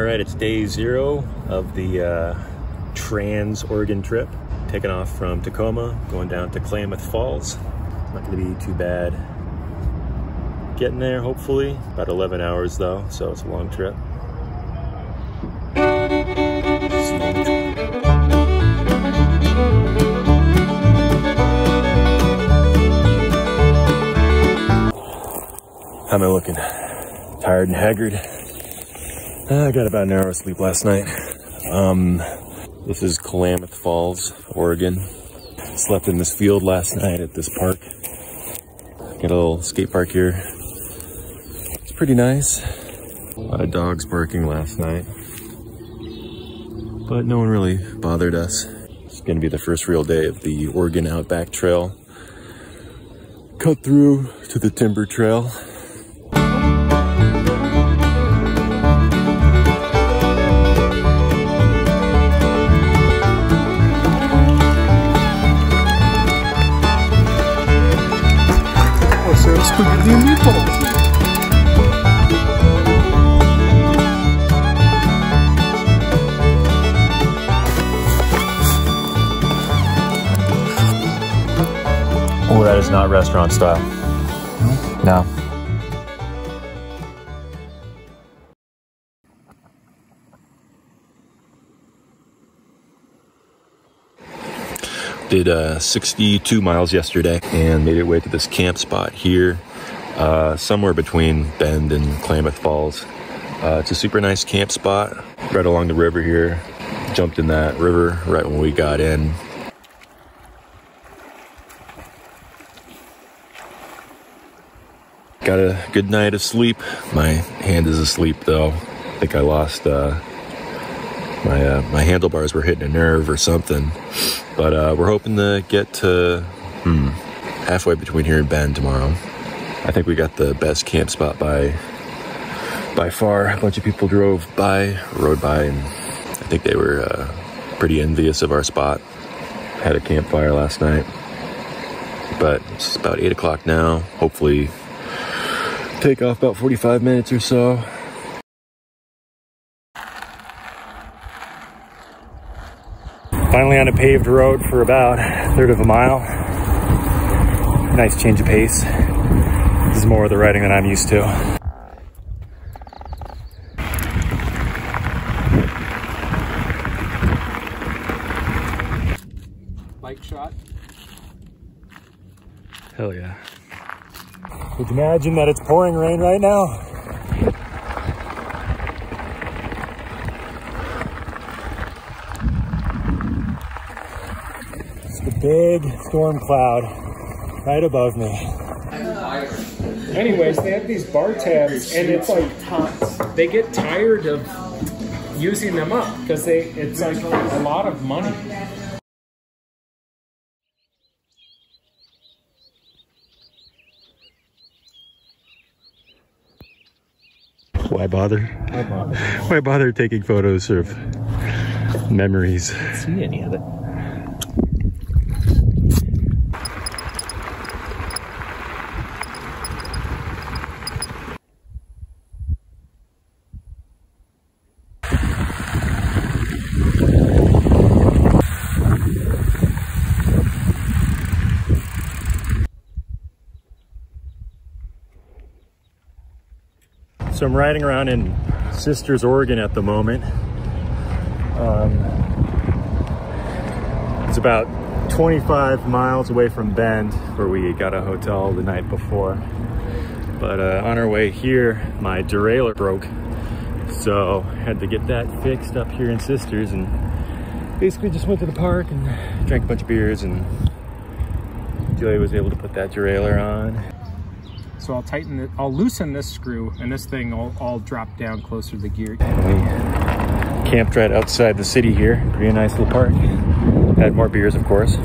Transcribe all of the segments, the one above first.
All right, it's day 0 of the Trans-Oregon trip. Taking off from Tacoma, going down to Klamath Falls. Not gonna be too bad getting there, hopefully. About 11 hours though, so it's a long trip. How am I looking? Tired and haggard. I got about an hour of sleep last night. This is Klamath Falls, Oregon. Slept in this field last night at this park. Got a little skate park here. It's pretty nice. A lot of dogs barking last night, but no one really bothered us. It's gonna be the first real day of the Oregon Outback Trail. Cut through to the Timber Trail. Spaghetti and meatballs. Oh, that is not restaurant style. No. Did 62 miles yesterday and made it way to this camp spot here, somewhere between Bend and Klamath Falls. It's a super nice camp spot right along the river here. Jumped in that river right when we got in. Got a good night of sleep. My hand is asleep though. I think I lost my handlebars were hitting a nerve or something. But we're hoping to get to halfway between here and Bend tomorrow. I think we got the best camp spot by far. A bunch of people rode by, and I think they were pretty envious of our spot. Had a campfire last night. But it's about 8 o'clock now. Hopefully take off about 45 minutes or so. Finally on a paved road for about a third of a mile. Nice change of pace. This is more of the riding than I'm used to. Bike shot. Hell yeah. Could you imagine that it's pouring rain right now? Big storm cloud right above me. Anyways, they have these bar tabs, and it's like they get tired of using them up because it's like a lot of money. Why bother? Why bother taking photos of memories? I don't see any of it. So I'm riding around in Sisters, Oregon at the moment. It's about 25 miles away from Bend, where we got a hotel the night before. But on our way here, my derailleur broke. So had to get that fixed up here in Sisters, and basically just went to the park and drank a bunch of beers, and Julia was able to put that derailleur on. So I'll loosen this screw, and this thing will all drop down closer to the gear. And we camped right outside the city here. Pretty nice little park. Had more beers, of course.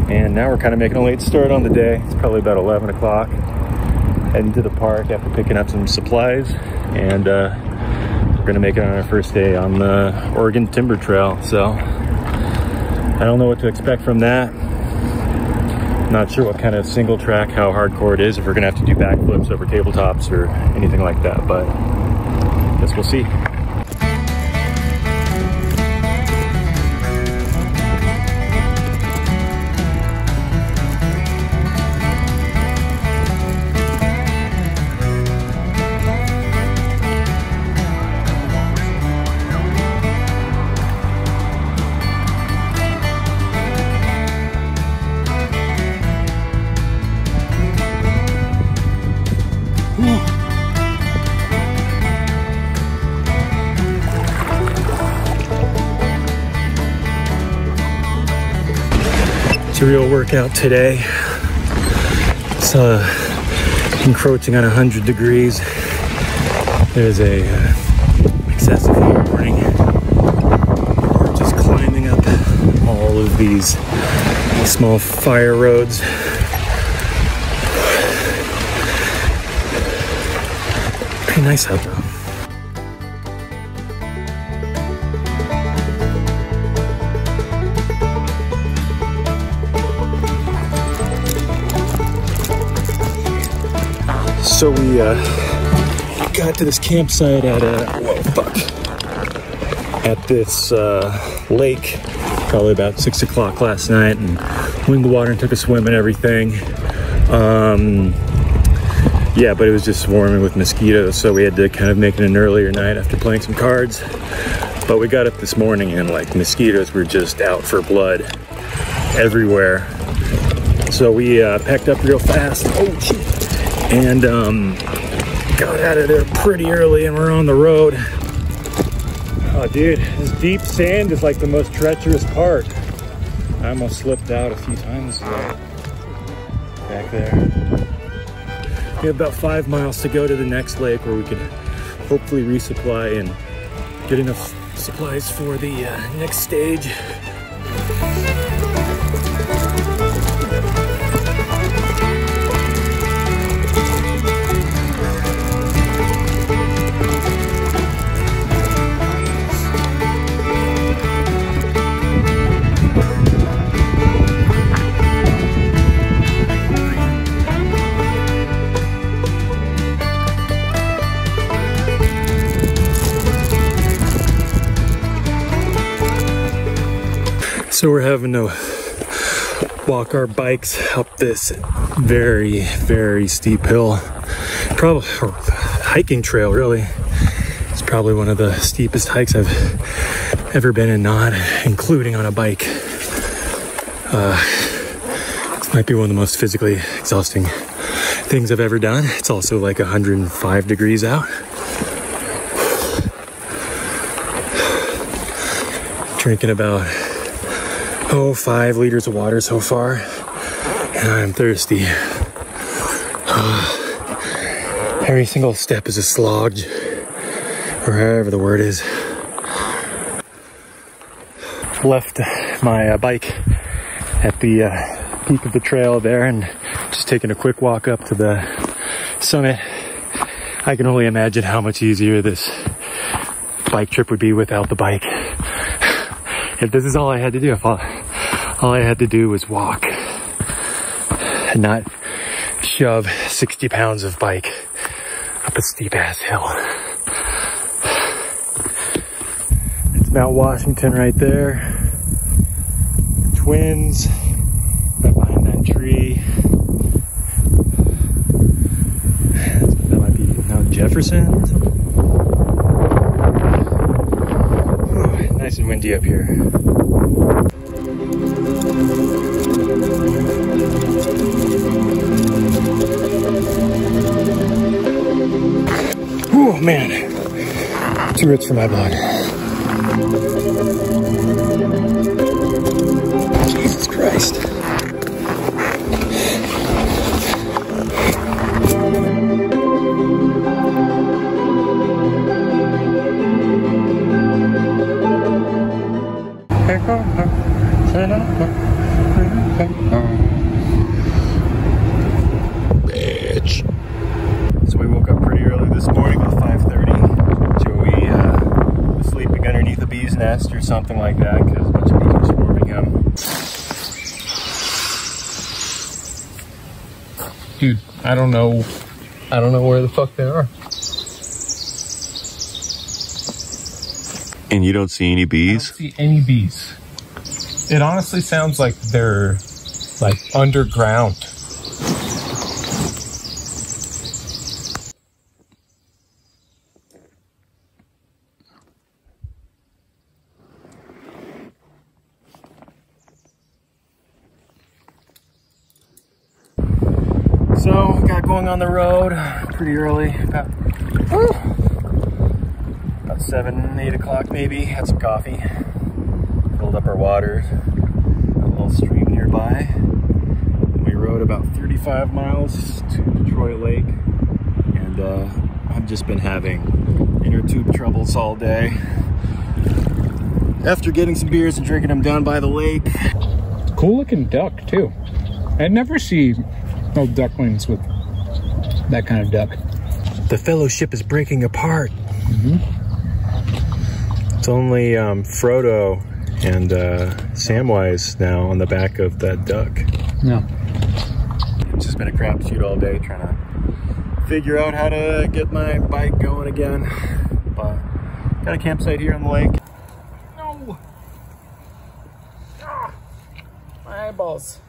And now we're kind of making a late start on the day. It's probably about 11 o'clock. Heading to the park after picking up some supplies. And we're gonna make it on our first day on the Oregon Timber Trail. So I don't know what to expect from that. Not sure what kind of single track, how hardcore it is, if we're gonna have to do backflips over tabletops or anything like that, but I guess we'll see. It's a real workout today. It's encroaching on 100 degrees. There's a excessive heat warning. We're just climbing up all of these small fire roads. Pretty nice out though. So we got to this campsite at at this lake probably about 6 o'clock last night, and went in the water and took a swim and everything. Yeah, but it was just swarming with mosquitoes, so we had to kind of make it an earlier night after playing some cards. But we got up this morning and like mosquitoes were just out for blood everywhere. So we packed up real fast. Oh shit. And got out of there pretty early, and we're on the road. Oh dude, this deep sand is like the most treacherous part. I almost slipped out a few times back there. We have about 5 miles to go to the next lake where we can hopefully resupply and get enough supplies for the next stage. So we're having to walk our bikes up this very, very steep hill. Probably, or hiking trail really. It's probably one of the steepest hikes I've ever been in, not including on a bike. This might be one of the most physically exhausting things I've ever done. It's also like 105 degrees out. Drinking about 5 liters of water so far, and I'm thirsty. Every single step is a slog, or however the word is. Left my bike at the peak of the trail there, and just taking a quick walk up to the summit. I can only imagine how much easier this bike trip would be without the bike. If this is all I had to do, all I had to do was walk and not shove 60 pounds of bike up a steep ass hill. It's Mount Washington right there. Twins right behind that tree. That might be Mount Jefferson. Ooh, nice and windy up here. Oh man, too rich for my blood. Jesus Christ. Bitch. So we woke up pretty early this morning, about 5:30. Joey was sleeping underneath a bee's nest or something like that because a bunch of bees were swarming him. Dude, I don't know where the fuck they are. And you don't see any I bees? don't see any bees. It honestly sounds like they're like underground. So, got going on the road pretty early, about 7, 8 o'clock maybe. Had some coffee, filled up our water, a little stream nearby. And we rode about 35 miles to Detroit Lake. And I've just been having inner tube troubles all day. After getting some beers and drinking them down by the lake. Cool looking duck too. I never see no ducklings with that kind of duck. The fellowship is breaking apart. It's only Frodo and Samwise now on the back of that duck. No. It's just been a crapshoot all day trying to figure out how to get my bike going again. But got a campsite here on the lake. No. Ah, my eyeballs.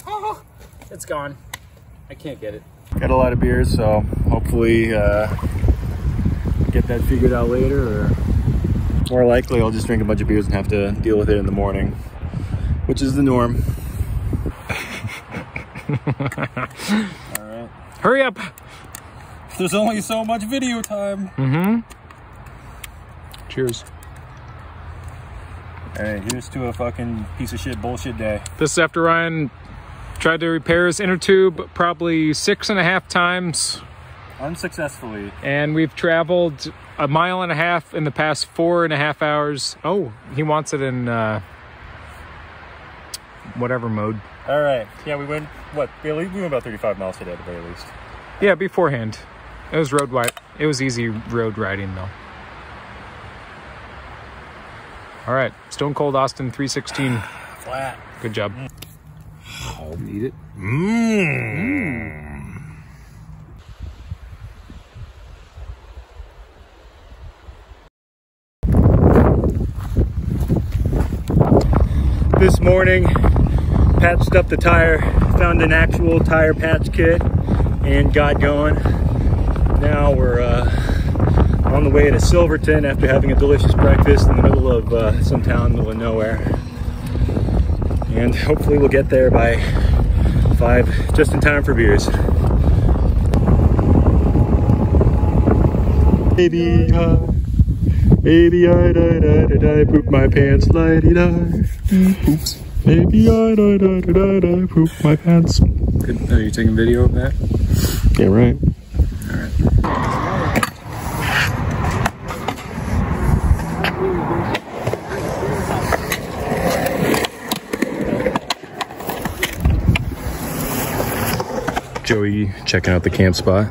Oh, it's gone. I can't get it. Got a lot of beers, so hopefully get that figured out later, or more likely I'll just drink a bunch of beers and have to deal with it in the morning, which is the norm. All right. Hurry up. There's only so much video time. Cheers. All right, here's to a fucking piece of shit bullshit day. This is after Ryan tried to repair his inner tube probably 6.5 times. Unsuccessfully. And we've traveled 1.5 miles in the past 4.5 hours. Oh, he wants it in whatever mode. All right. Yeah, we went, what, we went about 35 miles today at the very least. Yeah, beforehand. It was it was easy road riding though. All right, Stone Cold Austin 316. Flat. Good job. I'll eat it. This morning, patched up the tire, found an actual tire patch kit, and got going. Now we're on the way to Silverton after having a delicious breakfast in the middle of some town in the middle of nowhere. And hopefully we'll get there by 5, just in time for beers. Baby, I poop my pants, lighty-di. Oops. Baby, I poop my pants. Good. Are you taking video of that? Yeah, right. All right. Joey checking out the camp spot.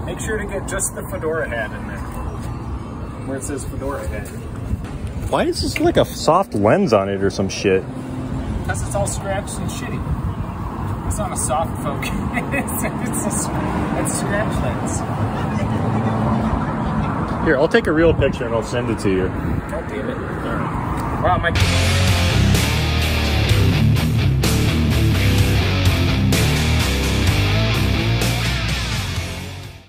Make sure to get just the fedora hat in there, where it says fedora hat. Why is this like a soft lens on it or some shit? Because it's all scratched and shitty. It's not a soft focus. it's scratch lens. Here, I'll take a real picture and I'll send it to you. God damn it. All right. Wow, my...